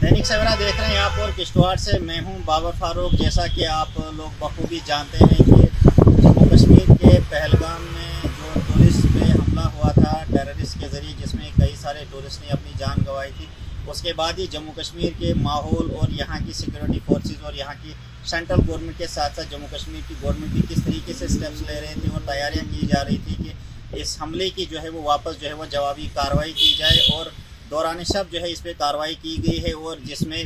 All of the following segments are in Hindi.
दैनिक सवेरा देख रहे हैं आप और किश्तवाड़ से मैं हूं बाबर फारूक। जैसा कि आप लोग बखूबी जानते हैं कि जम्मू कश्मीर के पहलगाम में जो टूरिस्ट पे हमला हुआ था टेररिस्ट के ज़रिए, जिसमें कई सारे टूरिस्ट ने अपनी जान गंवाई थी, उसके बाद ही जम्मू कश्मीर के माहौल और यहाँ की सिक्योरिटी फोर्सेस और यहाँ की सेंट्रल गवर्नमेंट के साथ साथ जम्मू कश्मीर की गवर्नमेंट भी किस तरीके से स्टेप्स ले रहे थे और तैयारियाँ की जा रही थी कि इस हमले की जो है वो वापस जो है वो जवाबी कार्रवाई की जाए। और दौरान शब जो है इस पर कार्रवाई की गई है और जिसमें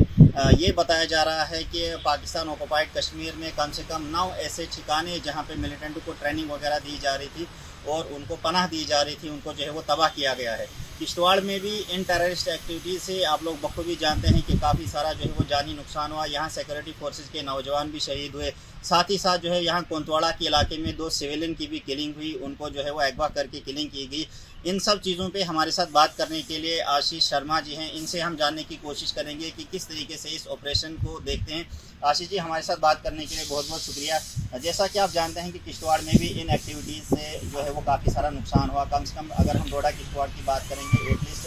ये बताया जा रहा है कि पाकिस्तान ऑक्युपाइड कश्मीर में कम से कम 9 ऐसे ठिकाने जहाँ पे मिलिटेंट को ट्रेनिंग वगैरह दी जा रही थी और उनको पनाह दी जा रही थी, उनको जो है वो तबाह किया गया है। किश्तवाड़ में भी इन टेररिस्ट एक्टिविटीज़ से आप लोग बखूबी जानते हैं कि काफ़ी सारा जो है वो जानी नुकसान हुआ। यहाँ सिक्योरिटी फोर्सेस के नौजवान भी शहीद हुए, साथ ही साथ जो है यहाँ कोंतवाड़ा के इलाके में 2 सिविलियन की भी किलिंग हुई, उनको जो है वो अगवा करके किलिंग की गई। इन सब चीज़ों पे हमारे साथ बात करने के लिए आशीष शर्मा जी हैं, इनसे हम जानने की कोशिश करेंगे कि किस तरीके से इस ऑपरेशन को देखते हैं। आशीष जी, हमारे साथ बात करने के लिए बहुत बहुत शुक्रिया। जैसा कि आप जानते हैं कि किश्तवाड़ में भी इन एक्टिविटीज़ से जो है वो काफ़ी सारा नुकसान हुआ। कम से कम अगर हम डोडा किश्तवाड़ की बात करेंगे, एटलीस्ट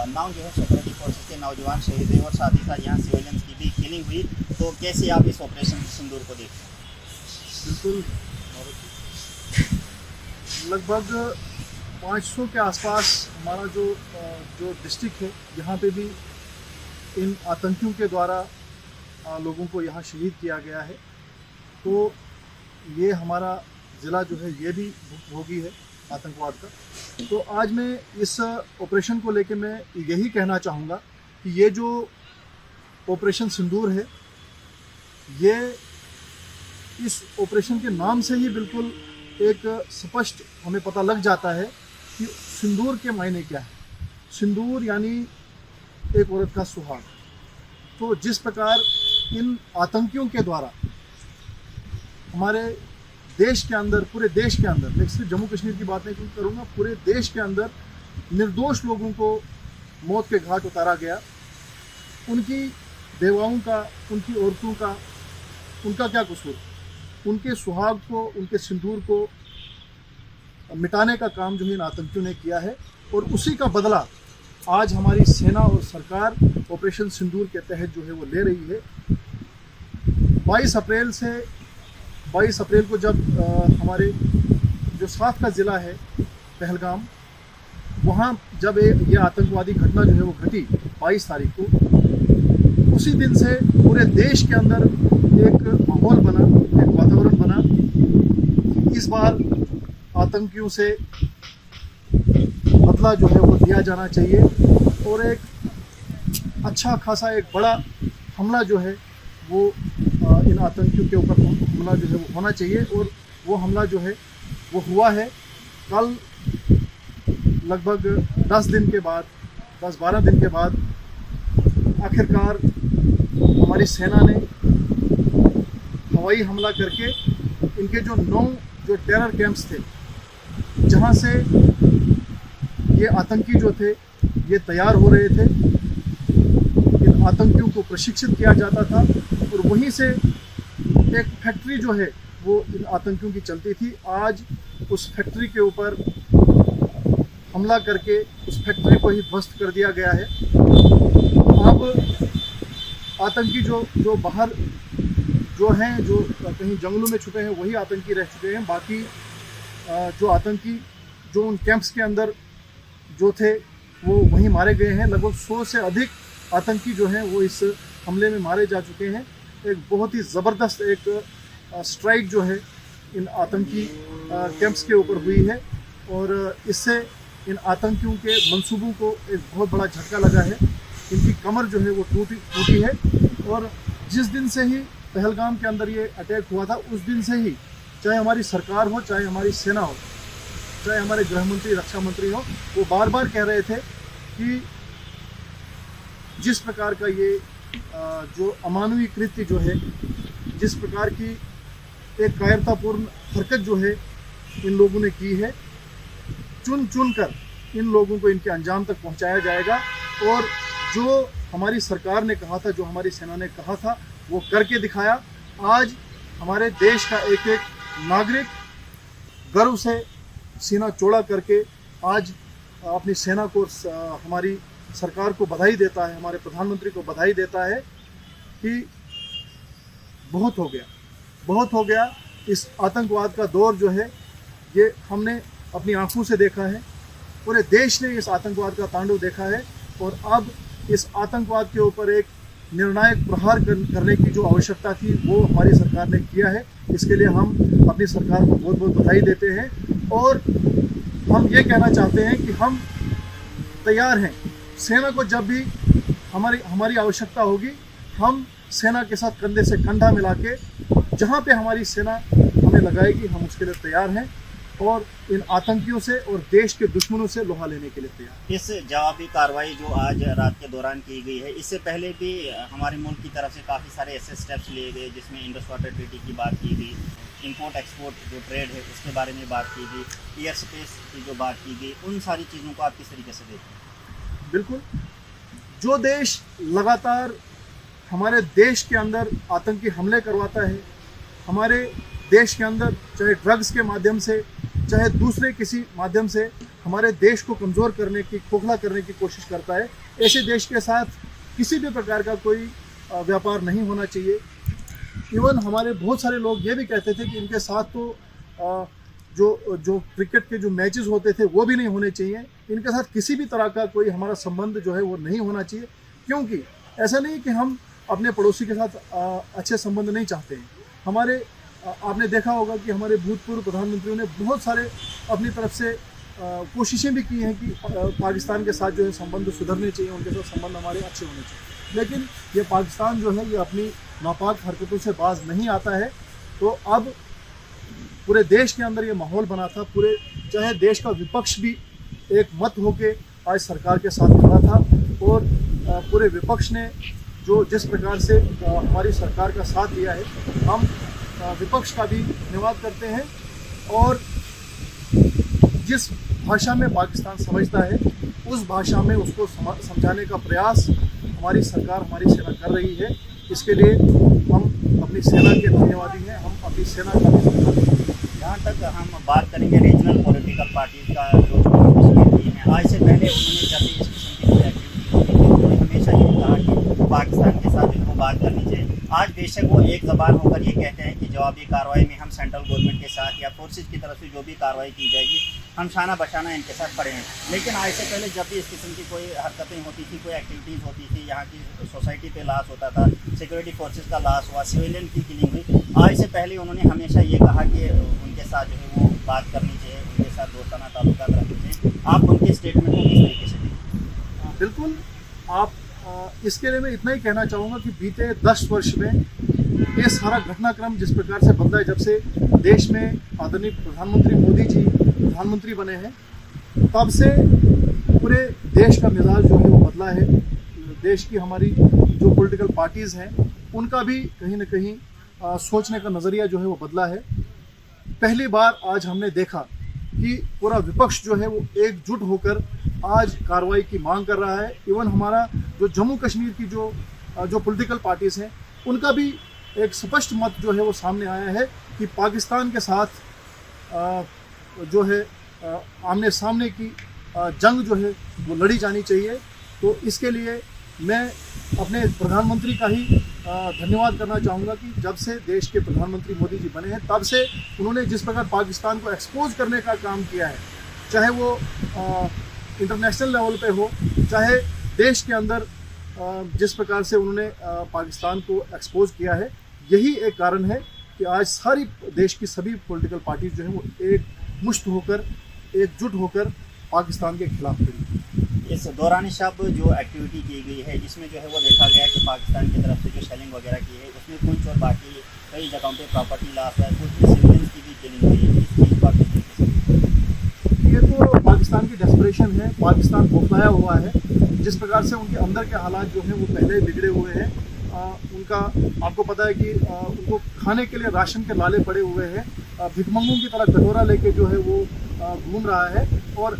9 जो है सिक्योरिटी फोर्सेस के नौजवान शहीद हुए और साथ ही साथ यहाँ सिविलियंस की भी किलिंग हुई। तो कैसे आप इस ऑपरेशन सिंदूर को देखते हैं? बिल्कुल, लगभग 500 के आसपास हमारा जो डिस्ट्रिक्ट है, यहाँ पे भी इन आतंकियों के द्वारा लोगों को यहाँ शहीद किया गया है। तो ये हमारा ज़िला जो है ये भी भुक्तभोगी है आतंकवाद का। तो आज मैं इस ऑपरेशन को लेके मैं यही कहना चाहूँगा कि ये जो ऑपरेशन सिंदूर है, ये इस ऑपरेशन के नाम से ही बिल्कुल एक स्पष्ट हमें पता लग जाता है कि सिंदूर के मायने क्या है। सिंदूर यानी एक औरत का सुहाग। तो जिस प्रकार इन आतंकियों के द्वारा हमारे देश के अंदर, पूरे देश के अंदर, मैं सिर्फ जम्मू कश्मीर की बात नहीं करूँगा, पूरे देश के अंदर निर्दोष लोगों को मौत के घाट उतारा गया। उनकी बेवाओं का, उनकी औरतों का, उनका क्या कसूर? उनके सुहाग को, उनके सिंदूर को मिटाने का काम जो है इन आतंकियों ने किया है और उसी का बदला आज हमारी सेना और सरकार ऑपरेशन सिंदूर के तहत जो है वो ले रही है। 22 अप्रैल को जब हमारे जो साथ का ज़िला है पहलगाम, वहाँ जब ये आतंकवादी घटना जो है वो घटी 22 तारीख को, उसी दिन से पूरे देश के अंदर एक माहौल बना, एक वातावरण बना। इस बार आतंकियों से बदला जो है वो दिया जाना चाहिए और एक अच्छा खासा एक बड़ा हमला जो है वो इन आतंकियों के ऊपर हमला जो है वो होना चाहिए। और वो हमला जो है वो हुआ है कल, लगभग 10-12 दिन के बाद आखिरकार हमारी सेना ने हवाई हमला करके इनके जो 9 जो टेरर कैंप्स थे, जहाँ से ये आतंकी जो थे ये तैयार हो रहे थे, इन आतंकियों को प्रशिक्षित किया जाता था और वहीं से एक फैक्ट्री जो है वो इन आतंकियों की चलती थी। आज उस फैक्ट्री के ऊपर हमला करके उस फैक्ट्री को ही ध्वस्त कर दिया गया है। अब आतंकी जो बाहर जो हैं, जो कहीं जंगलों में छुपे हैं, वही आतंकी रह चुके हैं। बाकी जो आतंकी जो उन कैंप्स के अंदर जो थे वो वहीं मारे गए हैं। लगभग 100 से अधिक आतंकी जो हैं वो इस हमले में मारे जा चुके हैं। एक बहुत ही ज़बरदस्त एक स्ट्राइक जो है इन आतंकी कैंप्स के ऊपर हुई है और इससे इन आतंकियों के मंसूबों को एक बहुत बड़ा झटका लगा है। इनकी कमर जो है वो टूटी है और जिस दिन से ही पहलगाम के अंदर ये अटैक हुआ था, उस दिन से ही चाहे हमारी सरकार हो, चाहे हमारी सेना हो, चाहे हमारे गृह मंत्री, रक्षा मंत्री हो, वो बार बार कह रहे थे कि जिस प्रकार का ये जो अमानवीय कृत्य जो है, जिस प्रकार की एक कायरतापूर्ण हरकत जो है इन लोगों ने की है, चुन कर इन लोगों को इनके अंजाम तक पहुंचाया जाएगा। और जो हमारी सरकार ने कहा था, जो हमारी सेना ने कहा था, वो करके दिखाया। आज हमारे देश का एक एक नागरिक गर्व से सीना चौड़ा करके आज अपनी सेना को, हमारी सरकार को बधाई देता है, हमारे प्रधानमंत्री को बधाई देता है कि बहुत हो गया। इस आतंकवाद का दौर जो है ये हमने अपनी आंखों से देखा है, पूरे देश ने इस आतंकवाद का तांडव देखा है और अब इस आतंकवाद के ऊपर एक निर्णायक प्रहार करने की जो आवश्यकता थी वो हमारी सरकार ने किया है। इसके लिए हम अपनी सरकार को बहुत बहुत बधाई देते हैं और हम ये कहना चाहते हैं कि हम तैयार हैं। सेना को जब भी हमारी आवश्यकता होगी, हम सेना के साथ कंधे से कंधा मिला के जहाँ पे हमारी सेना हमें लगाएगी, हम उसके लिए तैयार हैं और इन आतंकियों से और देश के दुश्मनों से लोहा लेने के लिए तैयार। इस जवाबी कार्रवाई जो आज रात के दौरान की गई है, इससे पहले भी हमारे मुल्क की तरफ से काफ़ी सारे ऐसे स्टेप्स लिए गए जिसमें इंडस वाटर ट्रीटी की बात की गई, इंपोर्ट एक्सपोर्ट जो ट्रेड है उसके बारे में बात की गई, एयर स्पेस की जो बात की गई, उन सारी चीज़ों को आप किस तरीके से देखते हैं? बिल्कुल, जो देश लगातार हमारे देश के अंदर आतंकी हमले करवाता है, हमारे देश के अंदर चाहे ड्रग्स के माध्यम से चाहे दूसरे किसी माध्यम से हमारे देश को कमज़ोर करने की, खोखला करने की कोशिश करता है, ऐसे देश के साथ किसी भी प्रकार का कोई व्यापार नहीं होना चाहिए। इवन हमारे बहुत सारे लोग ये भी कहते थे कि इनके साथ तो जो क्रिकेट के जो मैचेस होते थे वो भी नहीं होने चाहिए, इनके साथ किसी भी तरह का कोई हमारा संबंध जो है वो नहीं होना चाहिए, क्योंकि ऐसा नहीं कि हम अपने पड़ोसी के साथ अच्छे संबंध नहीं चाहते हैं। हमारे आपने देखा होगा कि हमारे भूतपूर्व प्रधानमंत्रियों ने बहुत सारे अपनी तरफ से कोशिशें भी की हैं कि पाकिस्तान के साथ जो है संबंध सुधरने चाहिए, उनके साथ संबंध हमारे अच्छे होने चाहिए, लेकिन ये पाकिस्तान जो है ये अपनी नापाक हरकतों से बाज नहीं आता है। तो अब पूरे देश के अंदर ये माहौल बना था, पूरे चाहे देश का विपक्ष भी एक मत होके आज सरकार के साथ खड़ा था और पूरे विपक्ष ने जो जिस प्रकार से हमारी सरकार का साथ दिया है, हम विपक्ष का भी धन्यवाद करते हैं और जिस भाषा में पाकिस्तान समझता है उस भाषा में उसको समझाने का प्रयास हमारी सरकार, हमारी सेना कर रही है। इसके लिए हम अपनी सेना के धन्यवादी हैं, हम अपनी सेना का भी धन्यवाद हैं। जहाँ तक हम बात करेंगे रीजनल पॉलिटिकल पार्टीज का जो कश्मीर है, आज से पहले उन्होंने जब भी इस किस्म की कोई एक्टिविटी की तो हमेशा ये कहा कि पाकिस्तान के साथ इनको बात करनी चाहिए। आज बेशक वो एक ज़बान होकर ये कहते हैं कि जवाबी कार्रवाई में हम सेंट्रल गवर्नमेंट के साथ या फोर्सेज की तरफ से जो भी कार्रवाई की जाएगी हम शाना बशाना इनके साथ खड़े हैं, लेकिन आज से पहले जब भी इस किस्म की कोई हरकतें होती थी, कोई एक्टिविटीज़ होती थी, यहाँ की सोसाइटी पे लॉस होता था, सिक्योरिटी फोर्सेज का लॉस हुआ, सिविलियन की किलिंग हुई, आज से पहले उन्होंने हमेशा ये कहा कि उनके साथ जो है वो बात करनी चाहिए, उनके साथ दोस्ताना ताल्लुकात रखने चाहिए। आप उनके स्टेटमेंट को किस तरीके से देखते? बिल्कुल, आप इसके लिए मैं इतना ही कहना चाहूँगा कि बीते 10 वर्ष में ये सारा घटनाक्रम जिस प्रकार से बदला है, जब से देश में आदरणीय प्रधानमंत्री मोदी जी प्रधानमंत्री बने हैं, तब से पूरे देश का मिजाज जो है वो बदला है। देश की हमारी जो पॉलिटिकल पार्टीज़ हैं उनका भी कहीं ना कहीं सोचने का नज़रिया जो है वो बदला है। पहली बार आज हमने देखा कि पूरा विपक्ष जो है वो एकजुट होकर आज कार्रवाई की मांग कर रहा है। इवन हमारा जो जम्मू कश्मीर की जो पॉलिटिकल पार्टीज़ हैं उनका भी एक स्पष्ट मत जो है वो सामने आया है कि पाकिस्तान के साथ जो है आमने सामने की जंग जो है वो लड़ी जानी चाहिए। तो इसके लिए मैं अपने प्रधानमंत्री का ही धन्यवाद करना चाहूँगा कि जब से देश के प्रधानमंत्री मोदी जी बने हैं तब से उन्होंने जिस प्रकार पाकिस्तान को एक्सपोज करने का काम किया है, चाहे वो इंटरनेशनल लेवल पे हो, चाहे देश के अंदर जिस प्रकार से उन्होंने पाकिस्तान को एक्सपोज किया है, यही एक कारण है कि आज सारी देश की सभी पॉलिटिकल पार्टीज जो है वो एक मुश्त होकर, एकजुट होकर पाकिस्तान के खिलाफ खड़ी। इस दौरान शब जो एक्टिविटी की गई है इसमें जो है वो देखा गया कि पाकिस्तान की तरफ से जो शेलिंग वगैरह की है उसमें कुछ और बाकी कई जगहों पे प्रॉपर्टी लॉस है, कुछ सिविलियंस की भी किलिंग हुई है। इस चीज़ पर ये तो पाकिस्तान की डेस्परेशन है, पाकिस्तान बौखलाया हुआ है। जिस प्रकार से उनके अंदर के हालात जो हैं वो पहले ही बिगड़े हुए हैं। उनका आपको पता है कि उनको खाने के लिए राशन के लाले पड़े हुए हैं, भिखमंगों की तरह कटोरा लेके जो है वो घूम रहा है और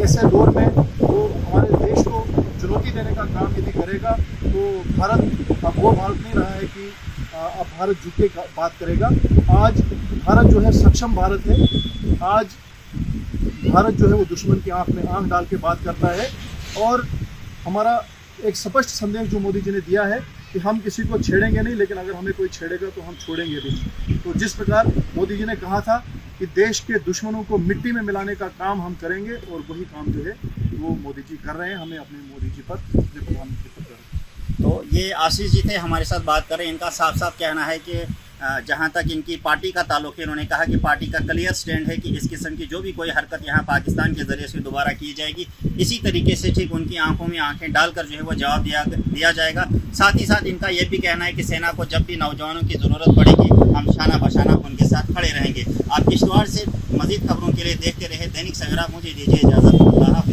ऐसे दौर में वो हमारे देश को चुनौती देने का काम यदि करेगा तो भारत अब वो भारत नहीं रहा है कि अब भारत झुक के बात करेगा। आज भारत जो है सक्षम भारत है। आज भारत जो है वो दुश्मन की आंख में आंख डाल के बात करता है और हमारा एक स्पष्ट संदेश जो मोदी जी ने दिया है कि हम किसी को छेड़ेंगे नहीं, लेकिन अगर हमें कोई छेड़ेगा तो हम छोड़ेंगे भी नहीं। तो जिस प्रकार मोदी जी ने कहा था कि देश के दुश्मनों को मिट्टी में मिलाने का काम हम करेंगे, और वही काम जो है वो मोदी जी कर रहे हैं। हमें अपने मोदी जी पर, अपने प्रधानमंत्री पर गर्व है। तो ये आशीष जी थे हमारे साथ बात कर रहे हैं। इनका साफ साफ कहना है कि जहाँ तक इनकी पार्टी का ताल्लुक है, उन्होंने कहा कि पार्टी का क्लियर स्टैंड है कि इस किस्म की जो भी कोई हरकत यहाँ पाकिस्तान के ज़रिए से दोबारा की जाएगी, इसी तरीके से ठीक उनकी आंखों में आंखें डालकर जो है वो जवाब दिया जाएगा। साथ ही साथ इनका यह भी कहना है कि सेना को जब भी नौजवानों की ज़रूरत पड़ेगी हम शाना बशाना उनके साथ खड़े रहेंगे। आप किश्तवाड़ से मज़ीद खबरों के लिए देखते रहे दैनिक सवेरा। मुझे दीजिए इजाज़त। अल्लाह।